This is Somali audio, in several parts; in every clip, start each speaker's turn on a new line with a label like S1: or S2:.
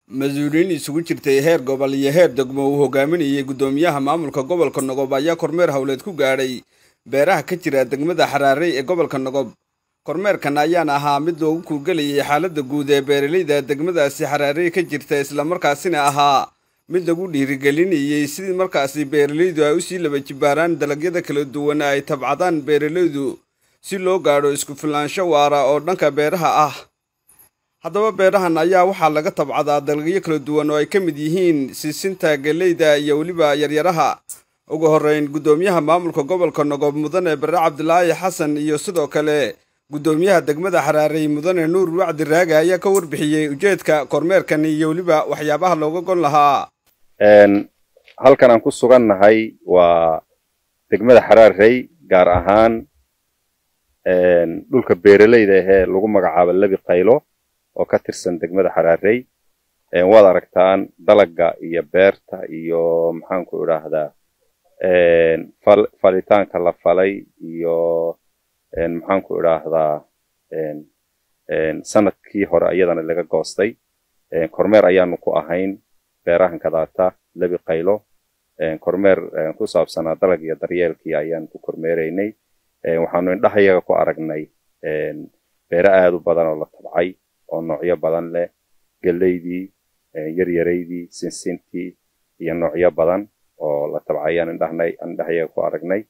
S1: mas-uuliyiin isugu jirtay heer gobol iyo heer degmo uu hogaaminayay guddoomiyaha maamulka gobolka Nogob ayaa kormeer hawleed ku gaadhay beeraha ka jira degmada Xaraarey ee gobolka Nogob. Kormeerkan ayaan ahaa mid loogu kuugalayay xaaladda guud ee beeralayda degmadaasi Xaraarey ka jirta isla markaasina ahaa mid lagu dhiirigelinayay sidii markaasi beeralaydu ay u sii laba jibaaraan dalagyada kala duwan ay tabcadaan beeralaydu si loo gaadho isku filaansho waara oo dhanka beeraha ah. haddaba beerahan ayaa waxaa laga tabcadaa dalagyo kala duwan oo ay ka mid yihiin sisinta, galleyda iyo weliba yaryaraha. ugu horreyn guddoomiyaha maamulka gobolka Nogob mudane Bare Cabdilaahi Xasan iyo sidoo kale guddoomiyaha degmada Xaraarey mudane Nuur Wacdi Raage ayaa ka warbixiyay ujeedka kormeerkan iyo weliba waxyaabaha looga gon lahaa.
S2: halkan aan ku sugannahay waa degmada Xaraarey gaar ahaan dhulka beeralayda ee lagu magacaabo Labi Qaylo oo ka tirsan degmada Xaraarey. waad aragtaan dalaga iyo beerta iyo maxaan ku iraahdaa falitaanka la falay iyo maxaan ku iraahdaa sanadkii hore ayadana laga goostay. kormeer ayaanu ku ahayn beerahan kadaata Labi Qaylo. kormeer ku saabsanaa dalag iyo daryeelkii ayaan ku kormeeraynay. waxaanu indhahayaga ku aragnay beera aad u badan oo la tabcay oo noocyo badan leh, galeydii, yaryareydii, sinsintii iyo noocyo badan oo la tabcayaan indhahayaga ku aragnay.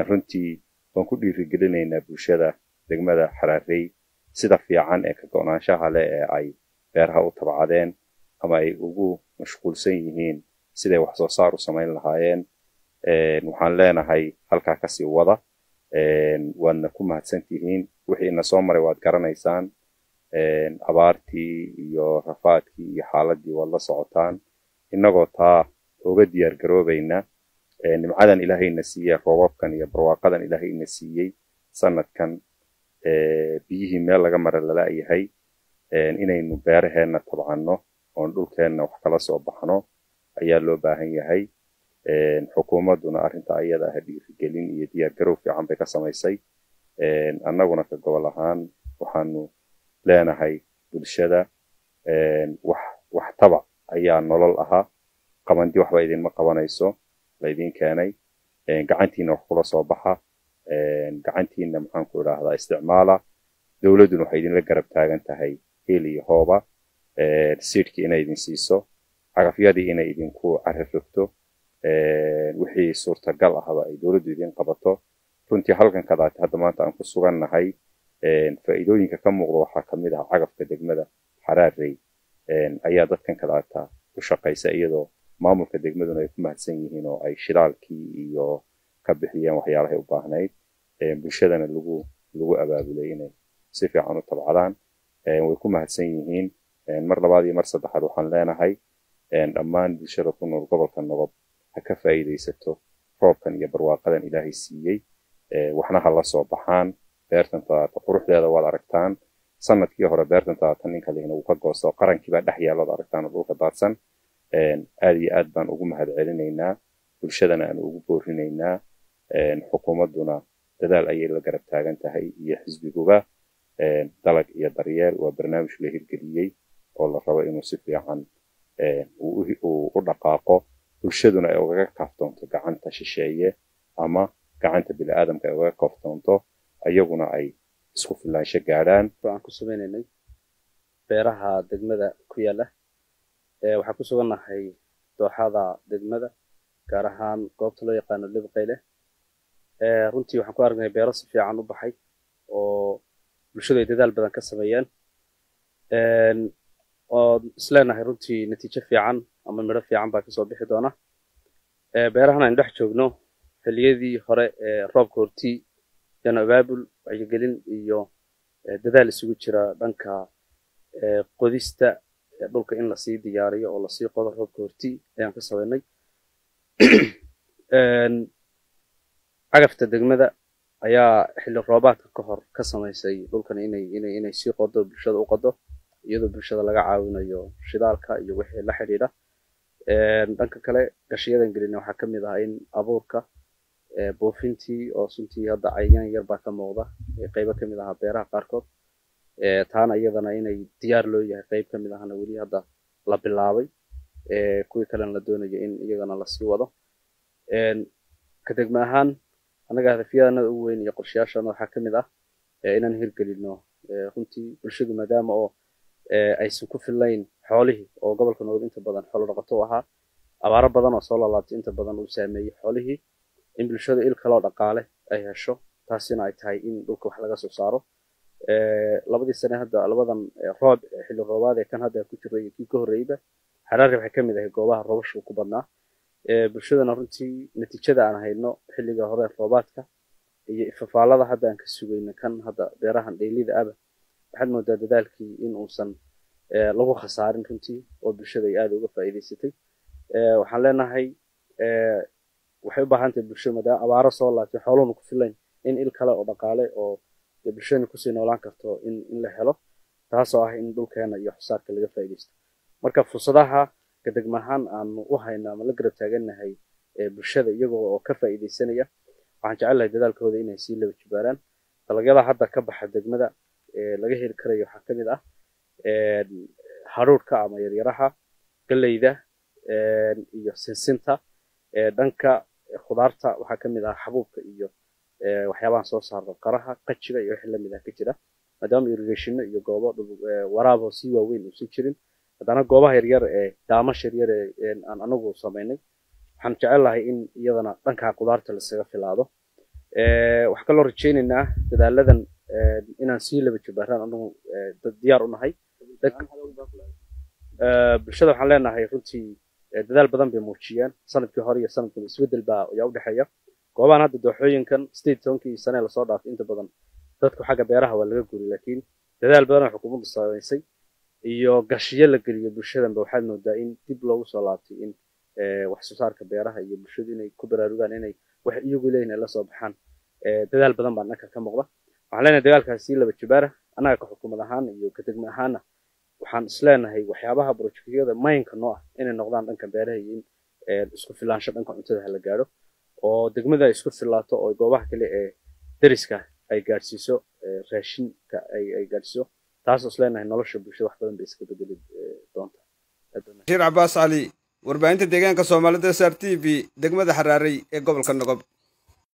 S2: runtii waan ku dhiirigelinaynaa bulshada degmada Xaraarey sida fiican ee ka go'naanshaha leh ee ay beeraha u tabcadeen ama ay ugu mashquulsan yihiin siday wax soo saar u samayn lahaayeen. waxaan leenahay halkaa ka sii wada. waadna ku mahadsantihiin wixii ina soo maray waad garanaysaan. abaartii iyo rafaadkii iyo xaaladii waad la socotaan. innagoo taa uga diyaar garoobayna nimcadan ilaahayna siiyey, roobabkan iyo barwaaqadan ilaahayna siiyey sanadkan biyihii meel laga mara lala yahay inaynu beeraheena tabcanno oon dhulkeenna wax kala soo baxno ayaa loo baahan yahay. xukuumaduna arrinta ayada ah dhiirigelin iyo diyaar garow fiican bay ka samaysay. annaguna ka gobol ahaan waxaanu leenahay bulshada wax tabac ayaa nolol ahaa. qabandi waxba idinma qabanayso, laydin keenay. gacantiina wax kula soo baxa, gacantiina maxaan ku iraahdaa isticmaala. dawladuna waxay idinla garab taagan tahay heel iyo hooba. siidhkii inay idin siiso, cagafyadii inay idinku carrafogto, wixii suurtagal ahba ay dawladdu idin qabato. runtii halkan kadaata hadda maanta aan ku sugannahay faa'iidooyinka ka muuqda waxaa ka mid ah cagafka degmada Xaraarey ayaa dadkan kadaata u shaqaysa iyadoo maamulka degmaduna ay ku mahadsan yihiin oo ay shidaalkii iyo ka bixiyeen waxyaalahay u baahnayd. bulshadana lagu abaabulay inay si fiican u tabcadaan. way ku mahadsan yihiin. mar labaad iyo mar saddexaad waxaan leenahay dhammaan bulshada ku nool gobolka Nogob ha ka faa'iidaysato roobkan iyo barwaaqadan ilaahay siiyey. waxna ha la soo baxaan. beertan taata quruxdeeda waad aragtaan. sanadkii hore beertan taata ninka lehna uu ka goosto qarankii baa dhex yaalo aragtaan dhulka daadsan. aad iyo aad baan ugu mahad celinaynaa. bulshadana aan ugu boorinaynaa. xukuumaduna dadaal ayay la garab taagan tahay iyo xisbiguba. dalag iyo daryeel waa barnaamij la hirgeliyey oo la rabo inuu si fiican u dhaqaaqo. bulshaduna ay ugaga kaaftoonto gacanta shisheeye ama gacanta bini'aadamka ay ugaga kaaftoonto ayaguna ay isku filaansho gaadhaan.
S3: waxaan ku samaynaynay beeraha degmada ku yaala. waxaan ku sugannahay dooxada degmada gaar ahaan goobta loo yaqaano Labi Qaylo. runtii waxaan ku aragnay beero si fiican u baxay oo bulshadu ay dadaal badan ka sameeyeen. oo isleenahay runtii natiijo fiican ama midho fiican baa kasoo bixi doona. beerahan aan dhex joogno xilliyadii hore roobka hortii yana abaabul wacyigelin iyo dadaal isugu jira dhanka qodista dhulka in la sii diyaariyo oo la sii qodo roobka hortii ayaan ka sameynay. cagafta degmada ayaa xilli roobaadka ka hor ka samaysay dhulkan inay sii qodo bulshada u qodo iyadoo bulshada laga caawinayo shidaalka iyo wixii la xiriira. dhanka kale gashiyadan gelina waxaa ka mid ah in abuurka buufintii oo suntii hadda cayayaan yar baa ka muuqda qaybo ka mid ah beeraha qaarkood. taana iyadana inay diyaar loo yahay qayb ka mid ahna weli hadda la bilaabay kuwii kalena la doonayo in iyagana la sii wado ka degma ahaan anaga hadafyadana ugu weyn iyo qorshayaashana waxaa ka mid ah inaan hirgelino runtii bulshadu maadaama oo aysan ku fillayn xoolihii oo gobolka Nogab inta badan xoolo dhaqato ahaa abaaro badan oo soo laalaatay inta badan uu saameeyay xoolihii in bulshada il kale oo dhaqaale ay hesho taasina ay tahay in dhulka wax laga soo saaro labadii sano hadda labadan roob xilli roobaad ee kan hadda ku jiray kii ka horeeyba Xaraare waxay kamid ahay goobaha roobashu ku badnaa bulshadana runtii natiijada aan hayno xilliga hore roobaadka iyo ifafaalada hadda aan ka sugayno kan hadda beerahan dheelida aba waxaan moodaa dadaalkii in uusan lagu khasaarin runtii oo bulshada ay aad uga faa'iideysatay waxaan leenahay waxay u baahan tahay bulshada maadaama abaaro soo laatay xooluhu ku filayn in il kale oo dhaqaale oo bulshada ku sii noolaan karto in la helo taasoo ah in dhulkeena iyo xusaarka laga faa'iideysto marka fursadaha ka degmahan aan u hayno ama la garab taaganahay bulshada iyagoo oo ka faa'iideysanaya waxaan jecelahay dadaalkooda inay sii laba jibaaraan dalagyada hadda ka baxa degmada laga heli karayo waxaa kamid ah haruurka ama yaryaraha galeyda iyo sinsinta dhanka khudaarta waxaa kamid ah xabuubka iyo waxyaabaha soo saarno qaraha qajiga iyo wixii lamid ah ka jira maadaama irrigation iyo goobo waraab oo si waaweyn u sii jirin haddana goobaha yaryar ee daamash yaryar aan anagu sameynay waxaan jecelahay in iyadana dhanka khudaarta la isaga filaado waxaan kaloo rajaynaynaa dadaaladan inaan sii laba jibaaraan anagu diyaar u nahay bulshada waxaan leenahay runtii dadaal badan bay muujiyeen sanadkii hore iyo sanadkan isbedel baa ayaa u dhaxeeya goobahan hadda dooxooyinkan state tonkii sane la soo dhaafay inta badan dadku xagga beeraha waa laga guuri laakiin dadaal badan xukuumaddu sameysay iyo gashiyo la geliyo bulshadanba waxaad moodaa in dib loogu soo laabtay in wax soo saarka beeraha iyo bulshadu inay ku baraarugaan inay wax iyagu leeyihiin ay la soo baxaan dadaal badan baa dhanka ka muuqda waxaan leenahay dagaalkaasi laba jibaara anaga ka xukuumad ahaan iyo ka degma ahaana waxaan isleenahay waxyaabaha projectyada maynka noo ah inay noqdaan dhanka beeraha iyo in isku filaansho dhanka cuntada la gaaro oo degmada isku filaato oo goobaha kale ee dariska ay gaarsiiso raashinka ay gaarsiiso taasoo isleenahay nolosha bulshada wax badan bay iska bedeli doontaa
S1: Bashir Abbas Ali warbaahinta deegaanka Soomaalida SR TV degmada Xaraare ee gobolka Nogab